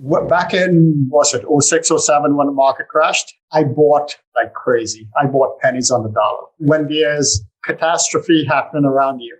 Back in, was it 06, '07 when the market crashed, I bought like crazy. I bought pennies on the dollar. When there's catastrophe happening around you,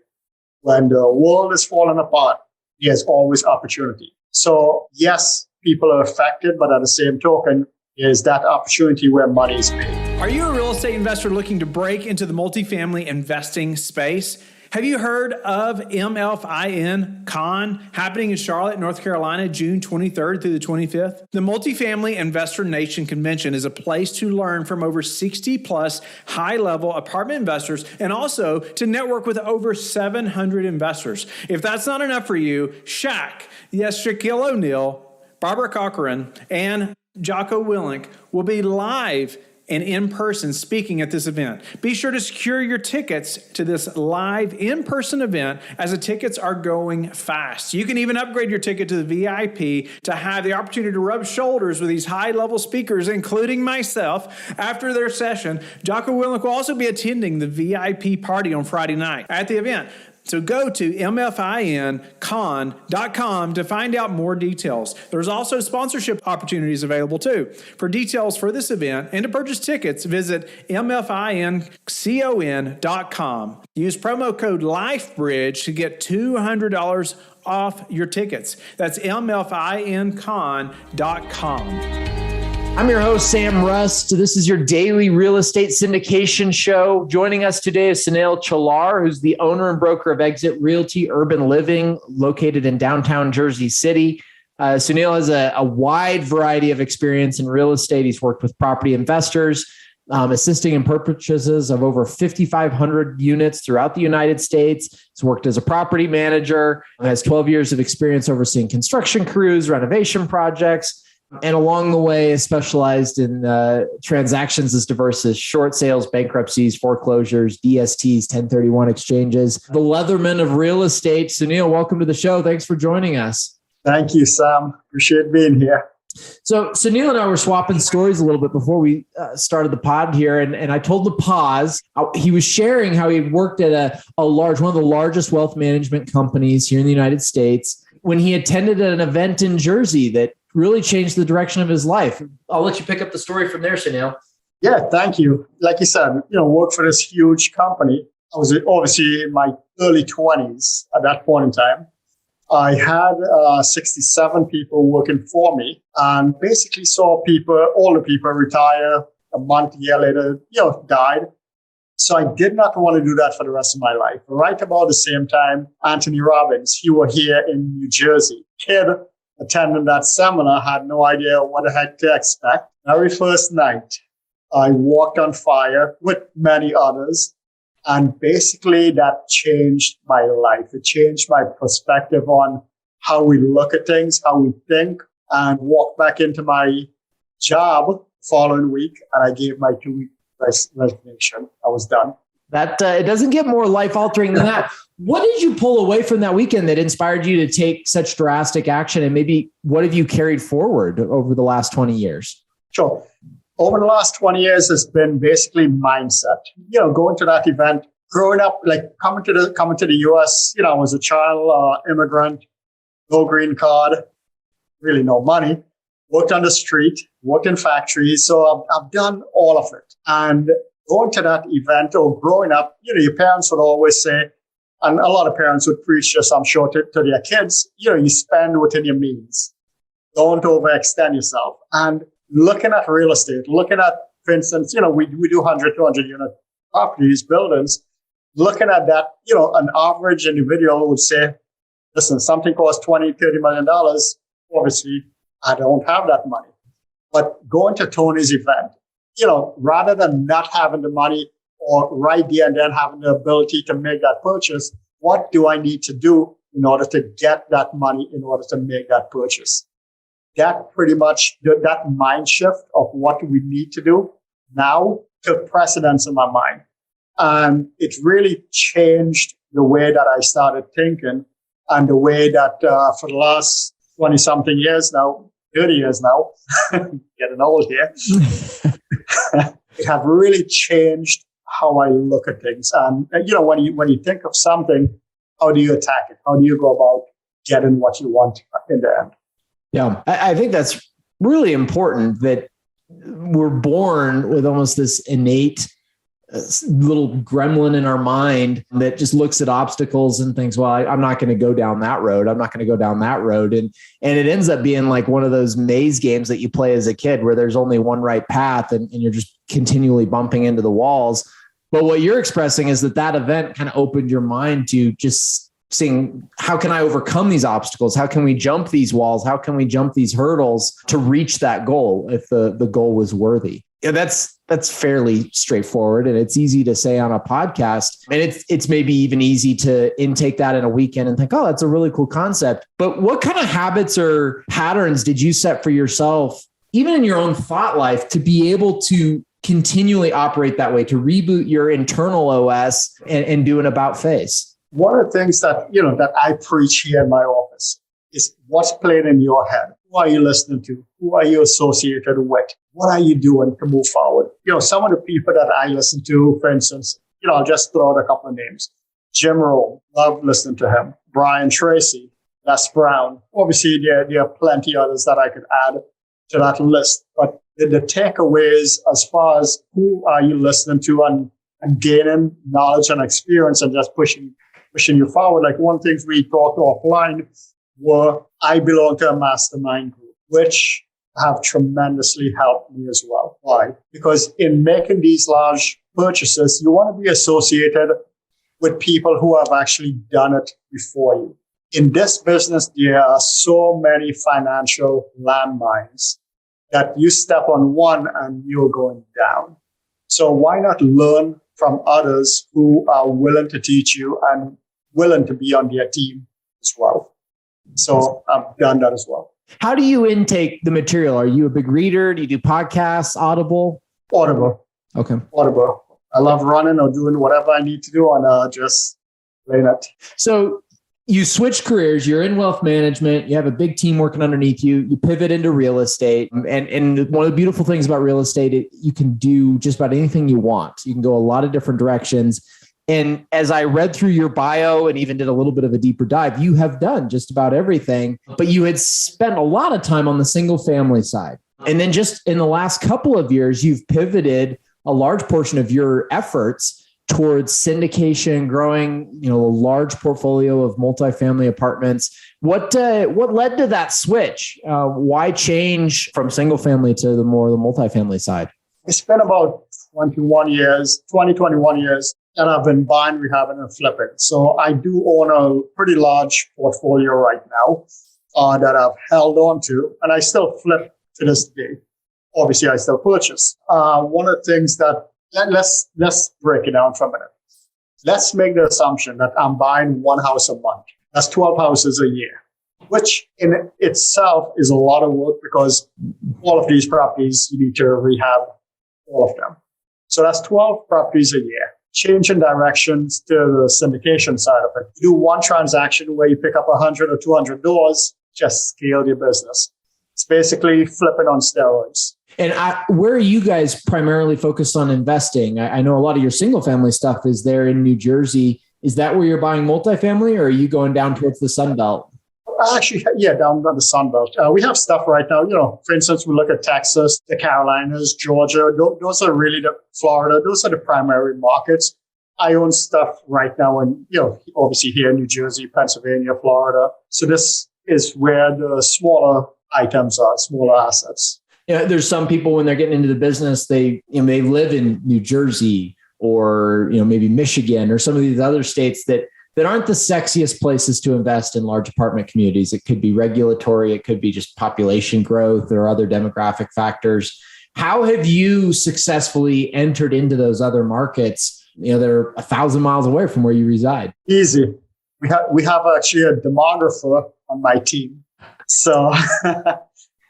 when the world is falling apart, there's always opportunity. So yes, people are affected, but at the same token, is that opportunity where money is made. Are you a real estate investor looking to break into the multifamily investing space? Have you heard of MFIN Con happening in Charlotte, North Carolina, June 23rd through the 25th? The Multifamily Investor Nation Convention is a place to learn from over 60 plus high-level apartment investors and also to network with over 700 investors. If that's not enough for you, Shaquille O'Neal, Barbara Cochran, and Jocko Willink will be live and in person speaking at this event. Be sure to secure your tickets to this live in-person event as the tickets are going fast. You can even upgrade your ticket to the VIP to have the opportunity to rub shoulders with these high-level speakers, including myself. After their session, Jocko Willink will also be attending the VIP party on Friday night at the event. So go to mfincon.com to find out more details. There's also sponsorship opportunities available too. For details for this event and to purchase tickets, visit mfincon.com. Use promo code LIFEBRIDGE to get $200 off your tickets. That's mfincon.com. I'm your host, Sam Rust. This is your daily real estate syndication show. Joining us today is Sunil Chillar, who's the owner and broker of EXIT Realty Urban Living, located in downtown Jersey City. Sunil has a wide variety of experience in real estate. He's worked with property investors, assisting in purchases of over 5,500 units throughout the United States. He's worked as a property manager, has 12 years of experience overseeing construction crews, renovation projects, and along the way is specialized in transactions as diverse as short sales, bankruptcies, foreclosures, DSTs, 1031 exchanges. The Leatherman of real estate. Sunil, welcome to the show. Thanks for joining us. Thank you, Sam. Appreciate being here. So Sunil and I were swapping stories a little bit before we started the pod here. And I told the pause, he was sharing how he worked at one of the largest wealth management companies here in the United States when he attended an event in Jersey that really changed the direction of his life. I'll let you pick up the story from there, Sunil. Yeah, thank you. Like you said, worked for this huge company. I was obviously in my early 20s at that point in time. I had 67 people working for me and basically saw older people retire a year later, died. So I did not want to do that for the rest of my life. Right about the same time, Anthony Robbins, he was here in New Jersey. Kid attending that seminar, had no idea what the heck to expect. Very first night, I walked on fire with many others. And basically that changed my life. It changed my perspective on how we look at things, how we think, and walked back into my job the following week. And I gave my 2-week resignation. I was done. That it doesn't get more life-altering than that. What did you pull away from that weekend that inspired you to take such drastic action? And maybe what have you carried forward over the last 20 years? Sure. Over the last 20 years, it's been basically mindset. Going to that event, growing up, like coming to the US, I was a child immigrant, no green card, really no money, worked on the street, worked in factories. So I've done all of it. And going to that event or growing up, your parents would always say, and a lot of parents would preach this, I'm sure, to their kids, you spend within your means. Don't overextend yourself. And looking at real estate, looking at, for instance, we do 100, 200 unit properties, buildings, looking at that, an average individual would say, listen, something costs $20, $30 million. Obviously, I don't have that money. But going to Tony's event, rather than not having the money or right there and then having the ability to make that purchase, what do I need to do in order to get that money in order to make that purchase? That pretty much, that mind shift of what we need to do now took precedence in my mind. And it really changed the way that I started thinking and the way that for the last 20-something years now, 30 years now, getting old here, it have really changed how I look at things. And, when you think of something, how do you attack it? How do you go about getting what you want in the end? Yeah, I think that's really important that we're born with almost this innate little gremlin in our mind that just looks at obstacles and thinks, well, I'm not going to go down that road. I'm not going to go down that road. And it ends up being like one of those maze games that you play as a kid where there's only one right path and you're just continually bumping into the walls. But what you're expressing is that event kind of opened your mind to just seeing, how can I overcome these obstacles? How can we jump these walls? How can we jump these hurdles to reach that goal if the goal was worthy? Yeah, that's fairly straightforward, and it's easy to say on a podcast, and it's maybe even easy to intake that in a weekend and think, oh, that's a really cool concept. But what kind of habits or patterns did you set for yourself, even in your own thought life, to be able to continually operate that way, to reboot your internal OS and do an about face? One of the things that I preach here in my office is what's playing in your head. Who are you listening to? Who are you associated with? What are you doing to move forward? Some of the people that I listen to, for instance, I'll just throw out a couple of names. Jim Rohn, love listening to him. Brian Tracy, Les Brown. Obviously, there are plenty others that I could add to that list. But the takeaways as far as who are you listening to and gaining knowledge and experience and just pushing you forward. Like one of the things we talked offline were I belong to a mastermind group, which have tremendously helped me as well. Why? Because in making these large purchases, you want to be associated with people who have actually done it before you. In this business, there are so many financial landmines that you step on one and you're going down. So why not learn from others who are willing to teach you and willing to be on their team as well? So I've done that as well. How do you intake the material? Are you a big reader? Do you do podcasts, Audible? Audible. Okay. Audible. I love running or doing whatever I need to do and just playing it. So you switch careers. You're in wealth management. You have a big team working underneath you. You pivot into real estate. And one of the beautiful things about real estate, you can do just about anything you want. You can go a lot of different directions. And as I read through your bio and even did a little bit of a deeper dive, you have done just about everything, but you had spent a lot of time on the single family side. And then just in the last couple of years, you've pivoted a large portion of your efforts towards syndication, growing, a large portfolio of multifamily apartments. What led to that switch? Why change from single family to the multifamily side? It's been about 21 years. And I've been buying, rehabbing, and flipping. So I do own a pretty large portfolio right now that I've held on to, and I still flip to this day. Obviously, I still purchase. One of the things that, let's break it down for a minute. Let's make the assumption that I'm buying one house a month. That's 12 houses a year, which in itself is a lot of work because all of these properties, you need to rehab all of them. So that's 12 properties a year. Changing directions to the syndication side of it. You do one transaction where you pick up 100 or 200 doors, just scale your business. It's basically flipping on steroids. And where are you guys primarily focused on investing? I know a lot of your single family stuff is there in New Jersey. Is that where you're buying multifamily, or are you going down towards the Sun Belt? Actually, yeah, down the Sun Belt. We have stuff right now. For instance, we look at Texas, the Carolinas, Georgia. Those are really Florida. Those are the primary markets. I own stuff right now in, obviously here in New Jersey, Pennsylvania, Florida. So this is where the smaller items are, smaller assets. Yeah, there's some people when they're getting into the business, they live in New Jersey or maybe Michigan or some of these other states that aren't the sexiest places to invest in large apartment communities. It could be regulatory, it could be just population growth or other demographic factors. How have you successfully entered into those other markets? They're 1,000 miles away from where you reside. Easy. We have actually a demographer on my team. So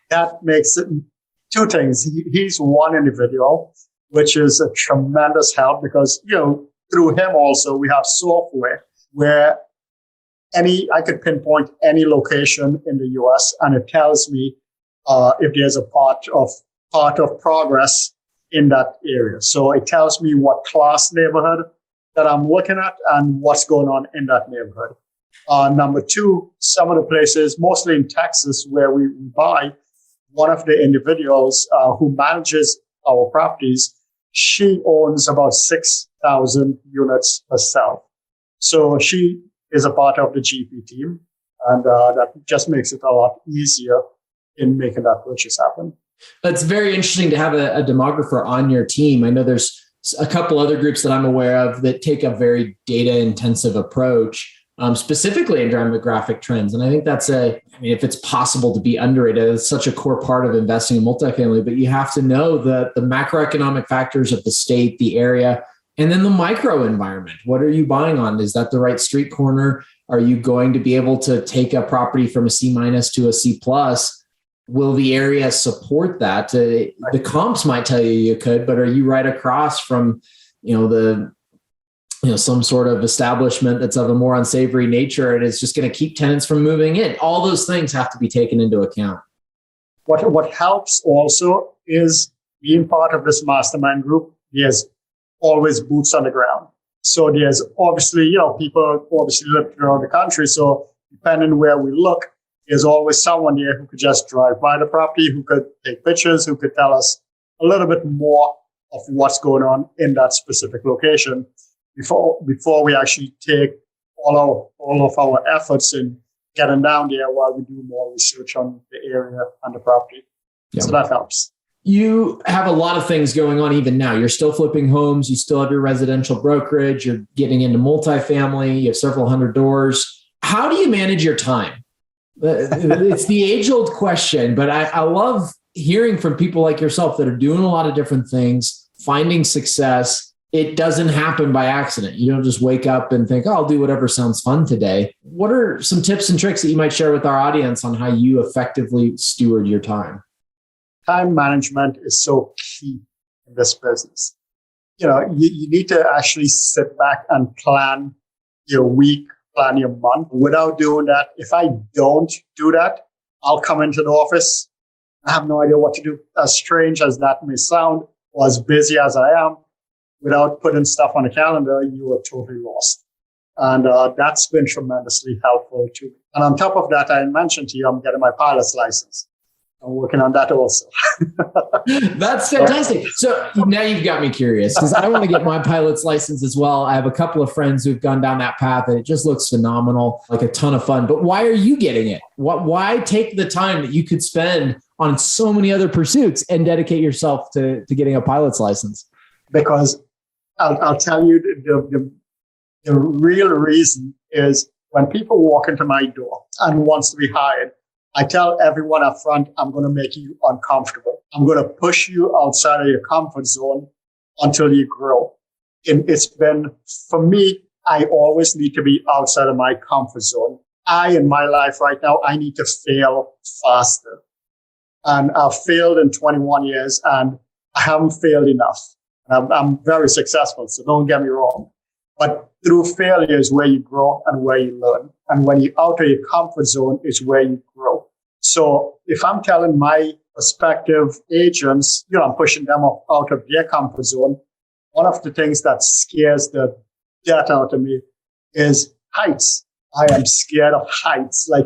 that makes it two things. He's one individual, which is a tremendous help because, through him also, we have software where I could pinpoint any location in the US and it tells me if there's a part of progress in that area. So it tells me what class neighborhood that I'm looking at and what's going on in that neighborhood. Number two, some of the places, mostly in Texas where we buy, one of the individuals who manages our properties, she owns about 6,000 units herself. So she is a part of the GP team, and that just makes it a lot easier in making that purchase happen. It's very interesting to have a demographer on your team. I know there's a couple other groups that I'm aware of that take a very data intensive approach, specifically in demographic trends. And I think if it's possible to be underrated, it's such a core part of investing in multifamily, but you have to know the macroeconomic factors of the state, the area, and then the micro environment. What are you buying on? Is that the right street corner? Are you going to be able to take a property from a C- to a C+? Will the area support that? The comps might tell you could, but are you right across from, some sort of establishment that's of a more unsavory nature and it's just going to keep tenants from moving in? All those things have to be taken into account. What helps also is being part of this mastermind group. There's always boots on the ground. So there's obviously, people obviously live around the country. So depending where we look, there's always someone there who could just drive by the property, who could take pictures, who could tell us a little bit more of what's going on in that specific location before we actually take all of our efforts in getting down there while we do more research on the area and the property. Yeah. So that helps. You have a lot of things going on even now. You're still flipping homes. You still have your residential brokerage. You're getting into multifamily. You have several hundred doors. How do you manage your time? It's the age-old question, but I love hearing from people like yourself that are doing a lot of different things, finding success. It doesn't happen by accident. You don't just wake up and think, I'll do whatever sounds fun today. What are some tips and tricks that you might share with our audience on how you effectively steward your time? Time management is so key in this business. You need to actually sit back and plan your week, plan your month. Without doing that, if I don't do that, I'll come into the office. I have no idea what to do. As strange as that may sound, or as busy as I am, without putting stuff on the calendar, you are totally lost. And that's been tremendously helpful too. And on top of that, I mentioned to you, I'm getting my pilot's license. I'm working on that also. That's fantastic. So now you've got me curious because I want to get my pilot's license as well. I have a couple of friends who've gone down that path and it just looks phenomenal, like a ton of fun. But why are you getting it? Why take the time that you could spend on so many other pursuits and dedicate yourself to getting a pilot's license? Because I'll tell you the real reason is when people walk into my door and wants to be hired, I tell everyone up front, I'm going to make you uncomfortable. I'm going to push you outside of your comfort zone until you grow. And it's been, for me, I always need to be outside of my comfort zone. In my life right now, I need to fail faster. And I've failed in 21 years and I haven't failed enough. I'm very successful, so don't get me wrong. But through failure is where you grow and where you learn. And when you're out of your comfort zone is where you grow. So if I'm telling my prospective agents, I'm pushing them out of their comfort zone, one of the things that scares the death out of me is heights. I am scared of heights like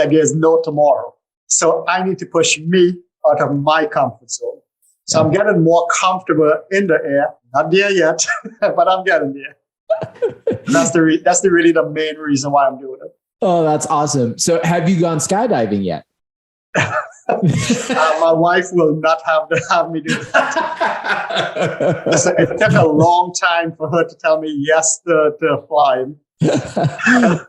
there's no tomorrow. So I need to push me out of my comfort zone. So I'm getting more comfortable in the air. Not there yet, but I'm getting there. That's really the main reason why I'm doing it. Oh, that's awesome. So have you gone skydiving yet? My wife will not have me do that. It took a long time for her to tell me yes to flying.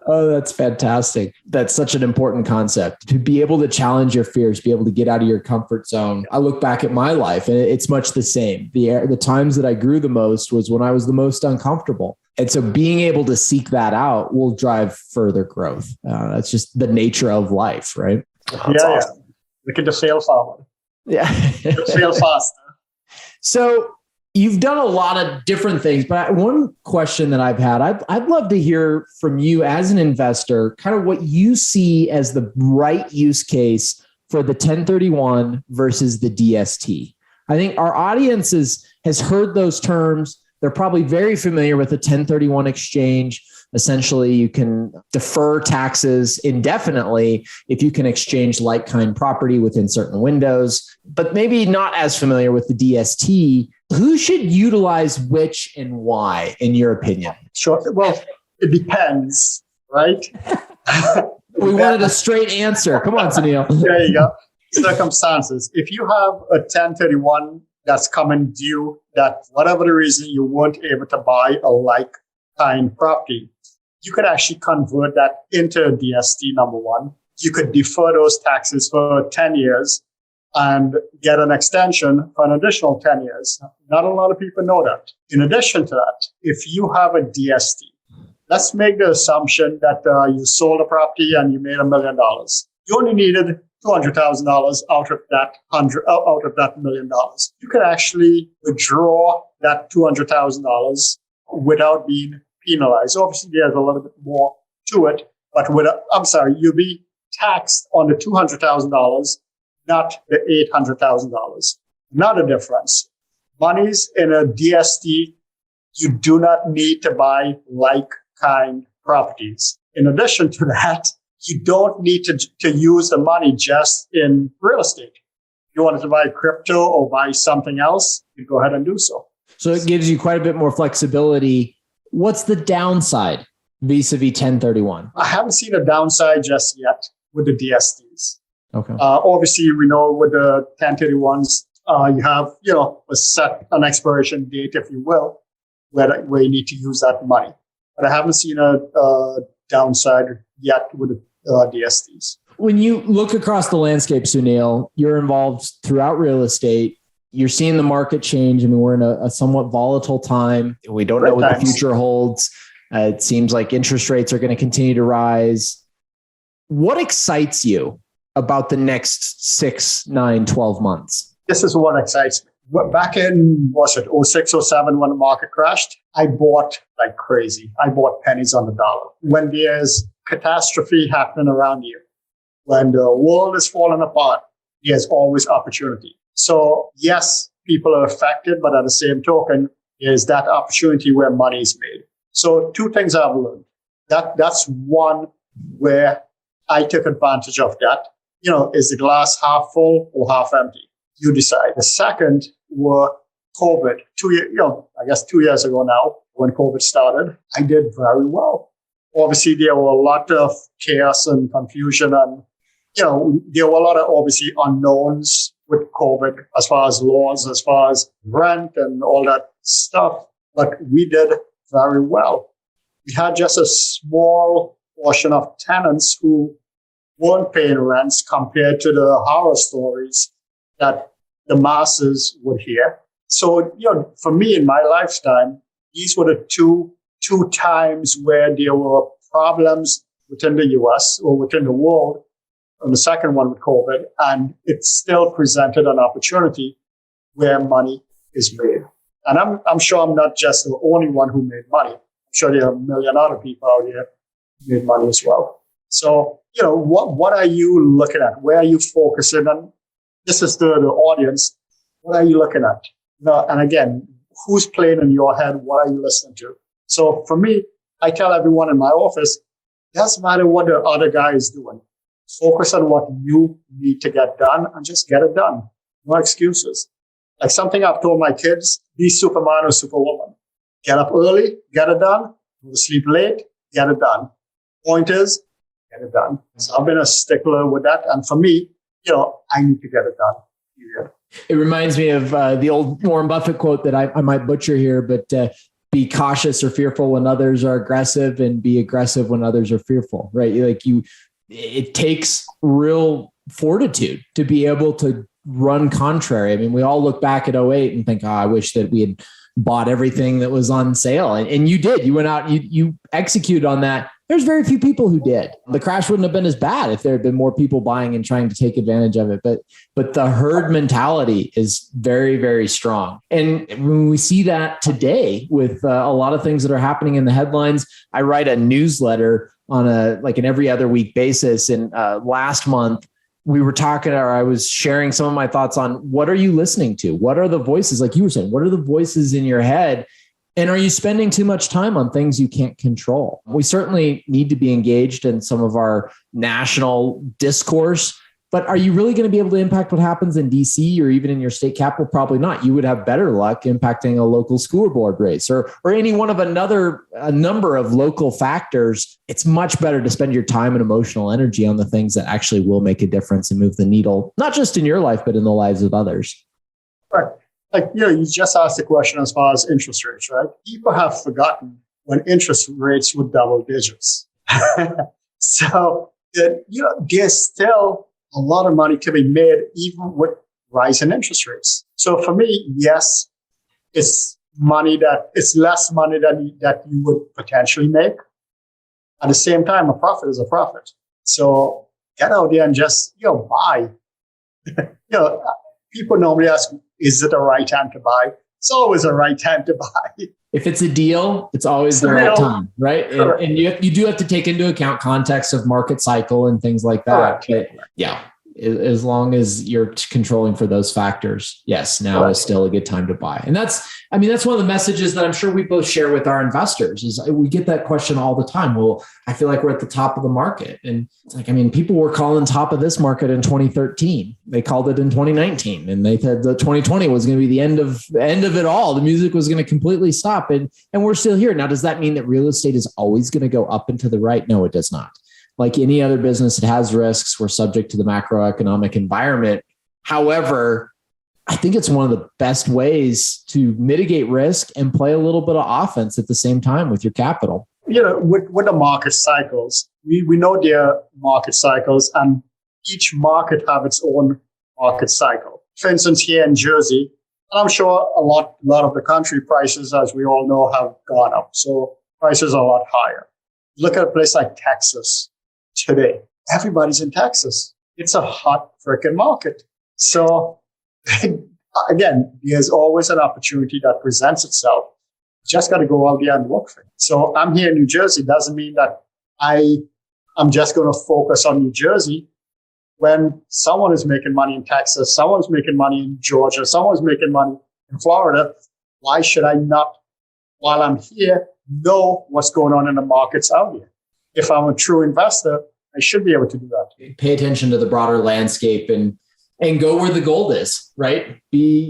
Oh, that's fantastic. That's such an important concept to be able to challenge your fears, be able to get out of your comfort zone. I look back at my life and it's much the same. The times that I grew the most was when I was the most uncomfortable. And so being able to seek that out will drive further growth. That's just the nature of life, right? Yeah. Look at the fail forward. Yeah. Fail faster. So you've done a lot of different things, but one question that I've had, I'd love to hear from you as an investor, kind of what you see as the right use case for the 1031 versus the DST. I think our audience has heard those terms. They're probably very familiar with the 1031 exchange. Essentially, you can defer taxes indefinitely if you can exchange like-kind property within certain windows, but maybe not as familiar with the DST. Who should utilize which and why, in your opinion? Sure. Well, it depends, right? We wanted a straight answer. Come on, Sunil. There you go. Circumstances. If you have a 1031 that's coming due, that whatever the reason you weren't able to buy a like-kind property, you could actually convert that into a DST, number one. You could defer those taxes for 10 years and get an extension for an additional 10 years. Not a lot of people know that. In addition to that, if you have a DST, let's make the assumption that you sold a property and you made $1 million. You only needed $200,000 out of that $1 million. You can actually withdraw that $200,000 without being penalized. Obviously, there's a little bit more to it, but you'll be taxed on the $200,000, not the $800,000. Another difference: monies in a DST, you do not need to buy like-kind properties. In addition to that, you don't need to use the money just in real estate. If you wanted to buy crypto or buy something else, you go ahead and do so. So it gives you quite a bit more flexibility. What's the downside vis-a-vis 1031? I haven't seen a downside just yet with the DSTs. Okay. Obviously, we know with the 1031s, you have an expiration date, if you will, where you need to use that money. But I haven't seen a downside yet with the DSTs. When you look across the landscape, Sunil, you're involved throughout real estate. You're seeing the market change. I mean, we're in a somewhat volatile time. We don't know what the future holds. It seems like interest rates are going to continue to rise. What excites you about the next 6, 9, 12 months? This is what excites me. Back in, 06, 07, when the market crashed, I bought like crazy. I bought pennies on the dollar. When there's catastrophe happening around you, when the world is falling apart, there's always opportunity. So yes, people are affected, but at the same token, there's that opportunity where money is made. So 2 things I've learned. That's one where I took advantage of that. Is the glass half full or half empty? You decide. The second were COVID. 2 years ago now, when COVID started, I did very well. Obviously, there were a lot of chaos and confusion, and there were a lot of obviously unknowns with COVID as far as laws, as far as rent and all that stuff. But we did very well. We had just a small portion of tenants who weren't paying rents compared to the horror stories that the masses would hear. So, for me in my lifetime, these were the two times where there were problems within the US or within the world, and the second one with COVID, and it still presented an opportunity where money is made. And I'm sure I'm not just the only one who made money. I'm sure there are a million other people out here who made money as well. So, what are you looking at? Where are you focusing on? This is the audience. What are you looking at? And again, who's playing in your head? What are you listening to? So for me, I tell everyone in my office, it doesn't matter what the other guy is doing. Focus on what you need to get done and just get it done. No excuses. Like something I've told my kids, be Superman or Superwoman. Get up early, get it done. Go to sleep late, get it done. Point is, get it done. So I've been a stickler with that. And for me, I need to get it done. Yeah. It reminds me of the old Warren Buffett quote that I might butcher here, but be cautious or fearful when others are aggressive, and be aggressive when others are fearful, right? It takes real fortitude to be able to run contrary. I mean, we all look back at 08 and think, I wish that we had bought everything that was on sale. And you did. You went out, you executed on that. There's very few people who did. The crash wouldn't have been as bad if there had been more people buying and trying to take advantage of it. But the herd mentality is very, very strong. And when we see that today with a lot of things that are happening in the headlines, I write a newsletter on an every other week basis. And last month we were talking, or I was sharing some of my thoughts on what are you listening to? What are the voices? Like you were saying, what are the voices in your head? And are you spending too much time on things you can't control? We certainly need to be engaged in some of our national discourse, but are you really going to be able to impact what happens in DC or even in your state capital? Probably not. You would have better luck impacting a local school board race or any one of a number of local factors. It's much better to spend your time and emotional energy on the things that actually will make a difference and move the needle, not just in your life, but in the lives of others. Right. Like, you just asked the question as far as interest rates, right? People have forgotten when interest rates were double digits. So, there's still a lot of money to be made, even with rising interest rates. So for me, yes, it's less money that you would potentially make. At the same time, a profit is a profit. So get out there and just, buy. People normally ask, is it the right time to buy? It's always the right time to buy. If it's a deal, it's always the right time, right? And you do have to take into account context of market cycle and things like that. But yeah, as long as you're controlling for those factors, yes, now is still a good time to buy. And that's one of the messages that I'm sure we both share with our investors is we get that question all the time. Well, I feel like we're at the top of the market. And it's like, people were calling top of this market in 2013. They called it in 2019 and they said that 2020 was going to be the end of it all. The music was going to completely stop. And we're still here. Now, does that mean that real estate is always going to go up and to the right? No, it does not. Like any other business, it has risks. We're subject to the macroeconomic environment. However, I think it's one of the best ways to mitigate risk and play a little bit of offense at the same time with your capital. With the market cycles, we know there are market cycles and each market have its own market cycle. For instance, here in Jersey, and I'm sure a lot of the country prices, as we all know, have gone up. So prices are a lot higher. Look at a place like Texas. Today, everybody's in Texas. It's a hot freaking market. So again, there's always an opportunity that presents itself. You just got to go out there and look for it. So I'm here in New Jersey. Doesn't mean that I'm just going to focus on New Jersey when someone is making money in Texas, someone's making money in Georgia, someone's making money in Florida. Why should I not, while I'm here, know what's going on in the markets out there? If I'm a true investor, I should be able to do that. Pay attention to the broader landscape and go where the gold is, right? Be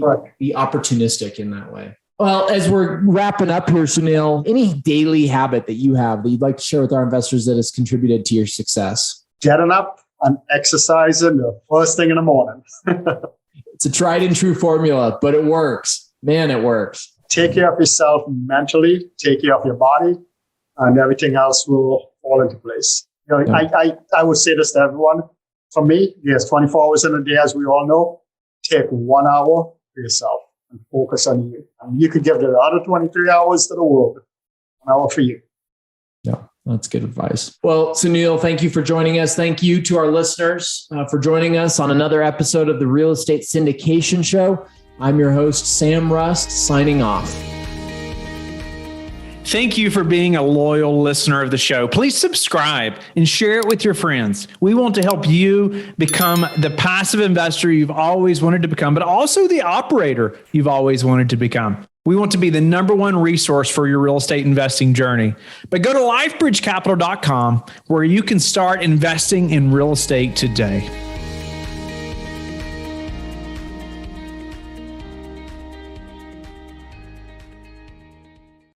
opportunistic in that way. Well, as we're wrapping up here, Sunil, any daily habit that you have that you'd like to share with our investors that has contributed to your success? Getting up and exercising the first thing in the morning. It's a tried and true formula, but it works. Man, it works. Take care of yourself mentally, take care of your body, and everything else will fall into place. I would say this to everyone. For me, there's 24 hours in a day, as we all know. Take 1 hour for yourself and focus on you. And you could give the other 23 hours to the world. 1 hour for you. Yeah, that's good advice. Well, Sunil, thank you for joining us. Thank you to our listeners for joining us on another episode of the Real Estate Syndication Show. I'm your host, Sam Rust, signing off. Thank you for being a loyal listener of the show. Please subscribe and share it with your friends. We want to help you become the passive investor you've always wanted to become, but also the operator you've always wanted to become. We want to be the number one resource for your real estate investing journey. But go to lifebridgecapital.com where you can start investing in real estate today.